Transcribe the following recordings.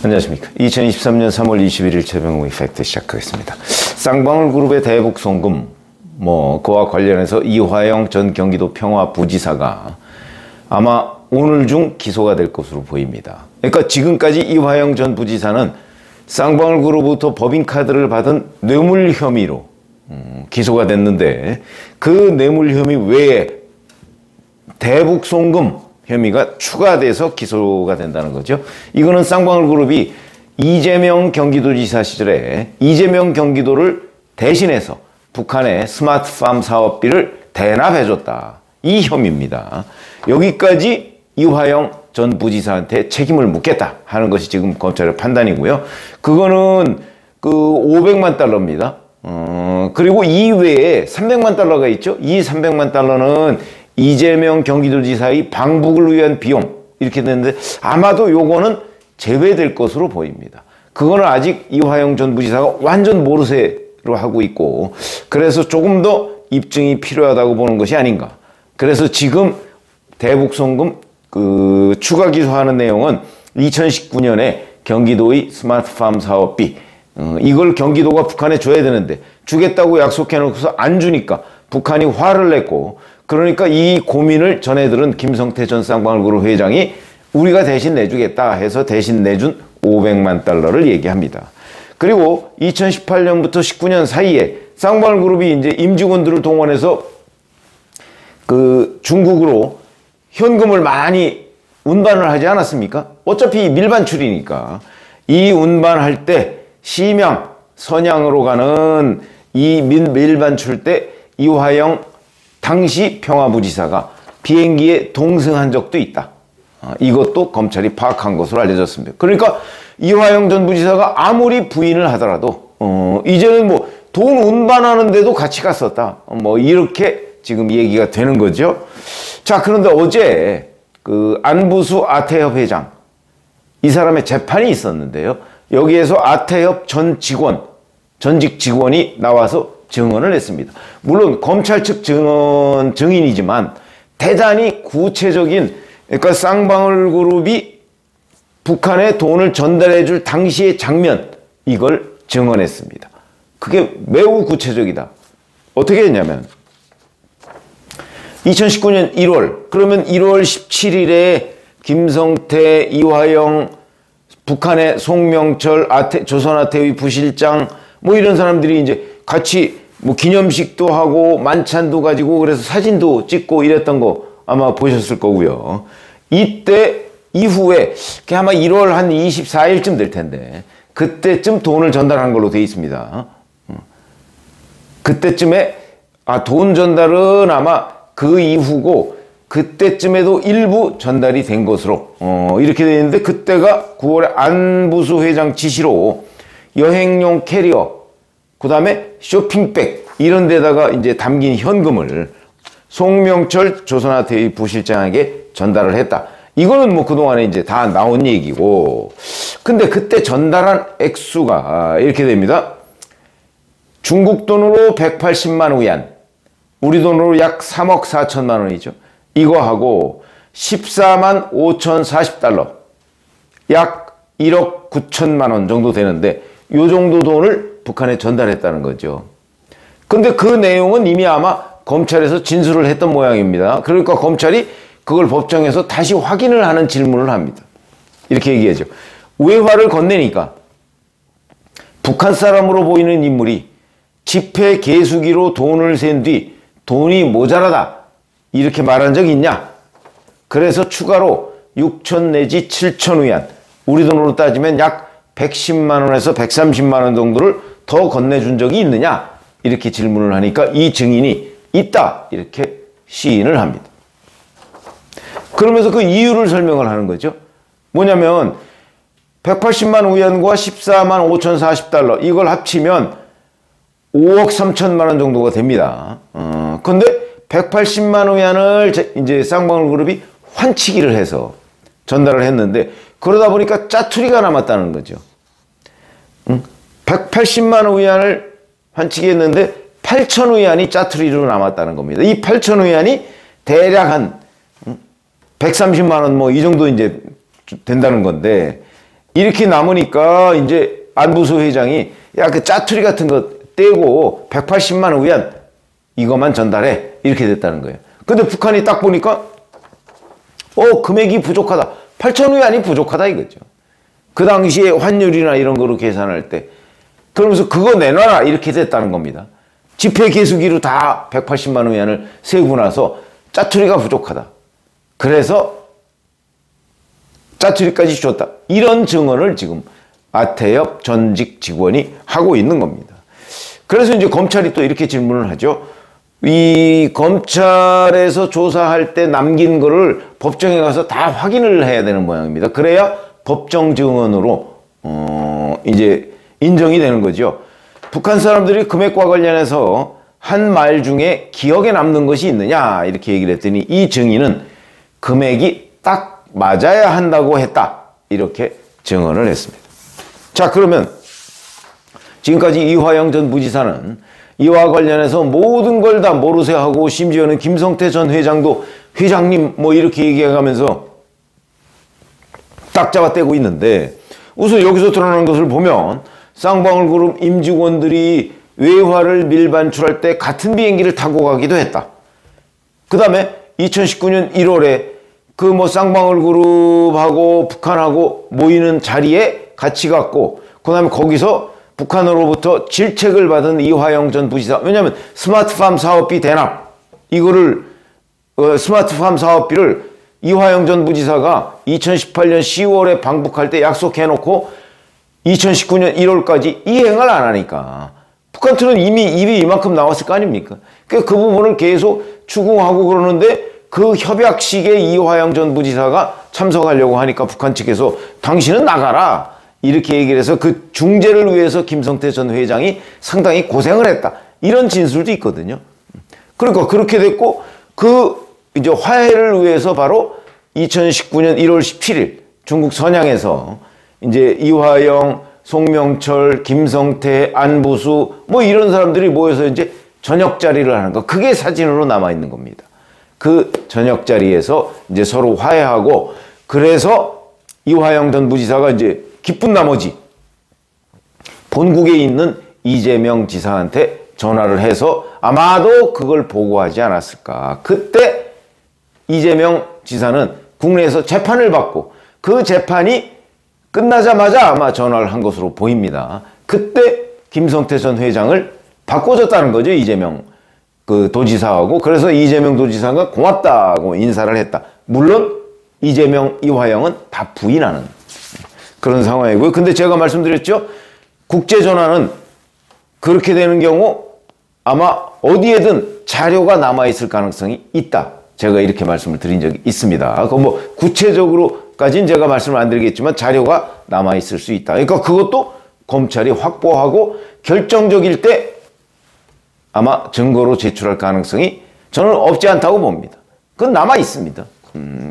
안녕하십니까. 2023년 3월 21일 최병우의 팩트 시작하겠습니다. 쌍방울그룹의 대북송금, 그와 관련해서 이화영 전 경기도 평화부지사가 아마 오늘 중 기소가 될 것으로 보입니다. 그러니까 지금까지 이화영 전 부지사는 쌍방울그룹부터 법인카드를 받은 뇌물 혐의로 기소가 됐는데, 그 뇌물 혐의 외에 대북송금 혐의가 추가돼서 기소가 된다는 거죠. 이거는 쌍방울그룹이 이재명 경기도지사 시절에 이재명 경기도를 대신해서 북한의 스마트팜 사업비를 대납해줬다, 이 혐의입니다. 여기까지 이화영 전 부지사한테 책임을 묻겠다 하는 것이 지금 검찰의 판단이고요. 그거는 그 500만 달러입니다. 그리고 이외에 300만 달러가 있죠. 이 300만 달러는 이재명 경기도지사의 방북을 위한 비용, 이렇게 됐는데 아마도 요거는 제외될 것으로 보입니다. 그거는 아직 이화영 전 부지사가 완전 모르쇠로 하고 있고, 그래서 조금 더 입증이 필요하다고 보는 것이 아닌가. 그래서 지금 대북송금 추가 기소하는 내용은 2019년에 경기도의 스마트팜 사업비, 이걸 경기도가 북한에 줘야 되는데 주겠다고 약속해놓고서 안 주니까 북한이 화를 냈고, 그러니까 이 고민을 전해들은 김성태 전 쌍방울그룹 회장이 우리가 대신 내주겠다 해서 대신 내준 500만 달러를 얘기합니다. 그리고 2018년부터 19년 사이에 쌍방울그룹이 이제 임직원들을 동원해서 중국으로 현금을 많이 운반을 하지 않았습니까? 어차피 밀반출이니까. 이 운반할 때 심양, 선양으로 가는 이 밀반출 때 이화영 당시 평화부지사가 비행기에 동승한 적도 있다. 이것도 검찰이 파악한 것으로 알려졌습니다. 그러니까 이화영 전 부지사가 아무리 부인을 하더라도 이제는 돈 운반하는데도 같이 갔었다, 이렇게 지금 얘기가 되는 거죠. 자, 그런데 어제 안부수 아태협 회장, 이 사람의 재판이 있었는데요. 여기에서 아태협 전직 직원이 나와서 증언을 했습니다. 물론 검찰 측 증인이지만 대단히 구체적인, 그러니까 쌍방울그룹이 북한에 돈을 전달해 줄 당시의 장면, 이걸 증언했습니다. 그게 매우 구체적이다. 어떻게 했냐면 2019년 1월, 그러면 1월 17일에 김성태, 이화영, 북한의 송명철, 조선아태의 부실장, 이런 사람들이 이제 같이 기념식도 하고 만찬도 가지고 그래서 사진도 찍고 이랬던 거 아마 보셨을 거고요. 이때 이후에 아마 1월 한 24일쯤 될 텐데 그때쯤 돈을 전달한 걸로 돼 있습니다. 그때쯤에 돈 전달은 아마 그 이후고, 그때쯤에도 일부 전달이 된 것으로 이렇게 되어 있는데, 그때가 9월에 안부수 회장 지시로 여행용 캐리어, 그 다음에 쇼핑백, 이런 데다가 이제 담긴 현금을 송명철 조선아태의 부실장에게 전달을 했다. 이거는 그동안에 이제 다 나온 얘기고, 근데 그때 전달한 액수가 이렇게 됩니다. 중국 돈으로 180만 위안, 우리 돈으로 약 3억 4천만 원이죠. 이거하고 14만 5,040달러, 약 1억 9천만 원 정도 되는데, 요 정도 돈을 북한에 전달했다는 거죠. 근데 그 내용은 이미 아마 검찰에서 진술을 했던 모양입니다. 그러니까 검찰이 그걸 법정에서 다시 확인을 하는 질문을 합니다. 이렇게 얘기하죠. 외화를 건네니까 북한 사람으로 보이는 인물이 지폐 개수기로 돈을 센 뒤 돈이 모자라다, 이렇게 말한 적이 있냐? 그래서 추가로 6천 내지 7천 위안, 우리 돈으로 따지면 약 110만 원에서 130만 원 정도를 더 건네준 적이 있느냐? 이렇게 질문을 하니까 이 증인이 있다, 이렇게 시인을 합니다. 그러면서 그 이유를 설명을 하는 거죠. 뭐냐면 180만 위안과 14만 5,040달러, 이걸 합치면 5억 3천만 원 정도가 됩니다. 근데 180만 위안을 이제 쌍방울그룹이 환치기를 해서 전달을 했는데, 그러다 보니까 짜투리가 남았다는 거죠. 180만 위안을 환치기 했는데 8천 위안이 짜투리로 남았다는 겁니다. 이 8천 위안이 대략 한 130만 원 이 정도 이제 된다는 건데, 이렇게 남으니까 이제 안부수 회장이 야, 그 짜투리 같은 거 떼고 180만 원 위안 이것만 전달해. 이렇게 됐다는 거예요. 근데 북한이 딱 보니까 금액이 부족하다. 8천 위안이 부족하다 이거죠. 그 당시에 환율이나 이런 거로 계산할 때. 그러면서 그거 내놔라 이렇게 됐다는 겁니다. 지폐 개수기로 다 180만 위안을 세고 나서 짜투리가 부족하다. 그래서 짜투리까지 줬다. 이런 증언을 지금 아태엽 전직 직원이 하고 있는 겁니다. 그래서 이제 검찰이 또 이렇게 질문을 하죠. 이 검찰에서 조사할 때 남긴 거를 법정에 가서 다 확인을 해야 되는 모양입니다. 그래야 법정 증언으로 이제 인정이 되는 거죠. 북한 사람들이 금액과 관련해서 한 말 중에 기억에 남는 것이 있느냐 이렇게 얘기를 했더니 이 증인은 금액이 딱 맞아야 한다고 했다 이렇게 증언을 했습니다. 자, 그러면 지금까지 이화영 전 부지사는 이와 관련해서 모든 걸 다 모르쇠 하고 심지어는 김성태 전 회장도 회장님 뭐 이렇게 얘기해가면서 딱 잡아떼고 있는데, 우선 여기서 드러나는 것을 보면 쌍방울 그룹 임직원들이 외화를 밀반출할 때 같은 비행기를 타고 가기도 했다. 그 다음에 2019년 1월에 그 뭐 쌍방울 그룹하고 북한하고 모이는 자리에 같이 갔고, 그 다음에 거기서 북한으로부터 질책을 받은 이화영 전 부지사, 왜냐하면 스마트팜 사업비 대납, 이거를 스마트팜 사업비를 이화영 전 부지사가 2018년 10월에 방북할 때 약속해놓고 2019년 1월까지 이행을 안 하니까 북한한테는 이미 입이 이만큼 나왔을 거 아닙니까? 그 부분을 계속 추궁하고 그러는데, 그 협약식에 이화영 전 부지사가 참석하려고 하니까 북한 측에서 당신은 나가라 이렇게 얘기를 해서 그 중재를 위해서 김성태 전 회장이 상당히 고생을 했다. 이런 진술도 있거든요. 그러니까 그렇게 됐고, 그 이제 화해를 위해서 바로 2019년 1월 17일 중국 선양에서 이제 이화영, 송명철, 김성태, 안부수 뭐 이런 사람들이 모여서 이제 저녁 자리를 하는 거, 그게 사진으로 남아 있는 겁니다. 그 저녁 자리에서 이제 서로 화해하고, 그래서 이화영 전 부지사가 이제 기쁜 나머지 본국에 있는 이재명 지사한테 전화를 해서 아마도 그걸 보고하지 않았을까. 그때 이재명 지사는 국내에서 재판을 받고 그 재판이 끝나자마자 아마 전화를 한 것으로 보입니다. 그때 김성태 전 회장을 바꿔줬다는 거죠, 이재명 그 도지사하고. 그래서 이재명 도지사가 고맙다고 인사를 했다. 물론 이재명, 이화영은 다 부인하는 그런 상황이고요. 근데 제가 말씀드렸죠, 국제전화는 그렇게 되는 경우 아마 어디에든 자료가 남아있을 가능성이 있다. 제가 이렇게 말씀을 드린 적이 있습니다. 그 뭐 구체적으로까지는 제가 말씀을 안 드리겠지만 자료가 남아있을 수 있다. 그러니까 그것도 검찰이 확보하고 결정적일 때 아마 증거로 제출할 가능성이 저는 없지 않다고 봅니다. 그건 남아있습니다.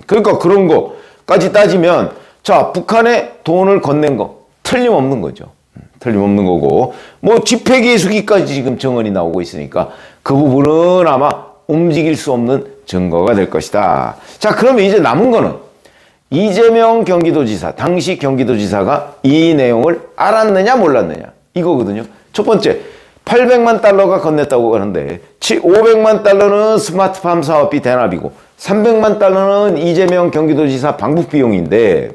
그러니까 그런 거까지 따지면, 자, 북한에 돈을 건넨 거 틀림없는 거죠. 틀림없는 거고, 뭐 집회계수기까지 지금 증언이 나오고 있으니까 그 부분은 아마 움직일 수 없는 증거가 될 것이다. 자, 그러면 이제 남은 거는 이재명 경기도지사, 당시 경기도지사가 이 내용을 알았느냐 몰랐느냐 이거거든요. 첫 번째, 800만 달러가 건넸다고 하는데 500만 달러는 스마트팜 사업비 대납이고 300만 달러는 이재명 경기도지사 방북 비용인데,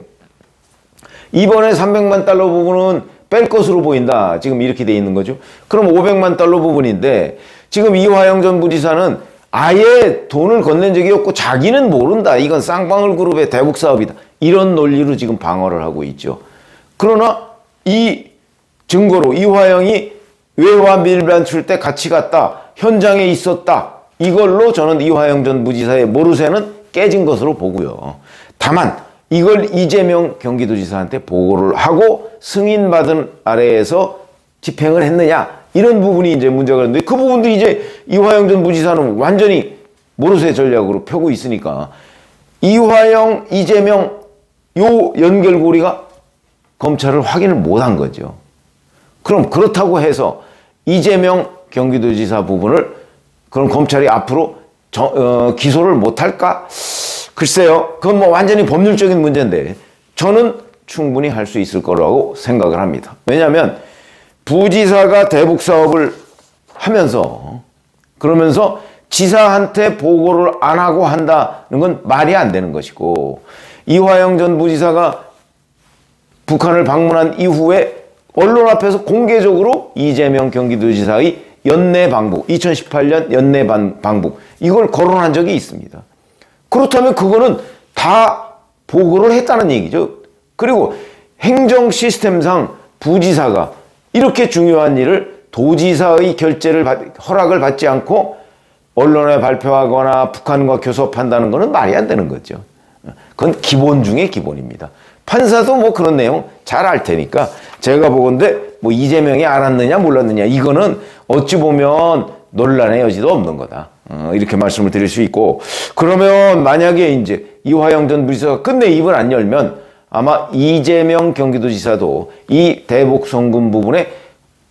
이번에 300만 달러 부분은 뺄 것으로 보인다. 지금 이렇게 돼 있는 거죠. 그럼 500만 달러 부분인데, 지금 이화영 전 부지사는 아예 돈을 건넨 적이 없고 자기는 모른다. 이건 쌍방울 그룹의 대북 사업이다. 이런 논리로 지금 방어를 하고 있죠. 그러나 이 증거로 이화영이 외화 밀반출 때 같이 갔다, 현장에 있었다, 이걸로 저는 이화영 전 부지사의 모르쇠는 깨진 것으로 보고요. 다만 이걸 이재명 경기도지사한테 보고를 하고 승인받은 아래에서 집행을 했느냐, 이런 부분이 이제 문제가 있는데, 그 부분도 이제 이화영 전 부지사는 완전히 모르쇠 전략으로 펴고 있으니까 이화영, 이재명 요 연결고리가 검찰을 확인을 못한 거죠. 그럼 그렇다고 해서 이재명 경기도지사 부분을 그럼 검찰이 앞으로 기소를 못할까? 글쎄요. 그건 뭐 완전히 법률적인 문제인데, 저는 충분히 할 수 있을 거라고 생각을 합니다. 왜냐하면 부지사가 대북 사업을 하면서 그러면서 지사한테 보고를 안 하고 한다는 건 말이 안 되는 것이고, 이화영 전 부지사가 북한을 방문한 이후에 언론 앞에서 공개적으로 이재명 경기도지사의 연내 방북, 2018년 연내 방북, 이걸 거론한 적이 있습니다. 그렇다면 그거는 다 보고를 했다는 얘기죠. 그리고 행정 시스템상 부지사가 이렇게 중요한 일을 도지사의 허락을 받지 않고 언론에 발표하거나 북한과 교섭한다는 것은 말이 안 되는 거죠. 그건 기본 중에 기본입니다. 판사도 뭐 그런 내용 잘 알 테니까 제가 보건대 뭐 이재명이 알았느냐 몰랐느냐, 이거는 어찌 보면 논란의 여지도 없는 거다. 이렇게 말씀을 드릴 수 있고, 그러면 만약에 이제 이화영 전 부지사가 끝내 입을 안 열면 아마 이재명 경기도지사도 이 대북 송금 부분에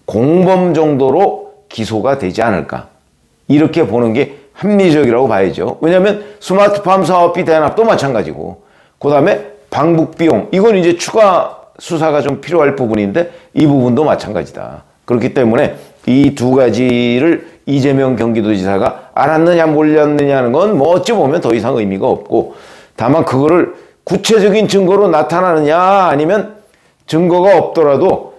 공범 정도로 기소가 되지 않을까, 이렇게 보는 게 합리적이라고 봐야죠. 왜냐하면 스마트팜 사업비 대납도 마찬가지고, 그 다음에 방북 비용, 이건 이제 추가 수사가 좀 필요할 부분인데 이 부분도 마찬가지다. 그렇기 때문에 이 두 가지를 이재명 경기도지사가 알았느냐 몰랐느냐는 건 뭐 어찌 보면 더 이상 의미가 없고, 다만 그거를 구체적인 증거로 나타나느냐 아니면 증거가 없더라도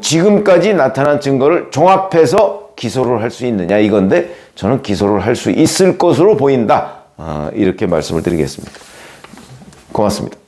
지금까지 나타난 증거를 종합해서 기소를 할 수 있느냐, 이건데 저는 기소를 할 수 있을 것으로 보인다. 이렇게 말씀을 드리겠습니다. 고맙습니다.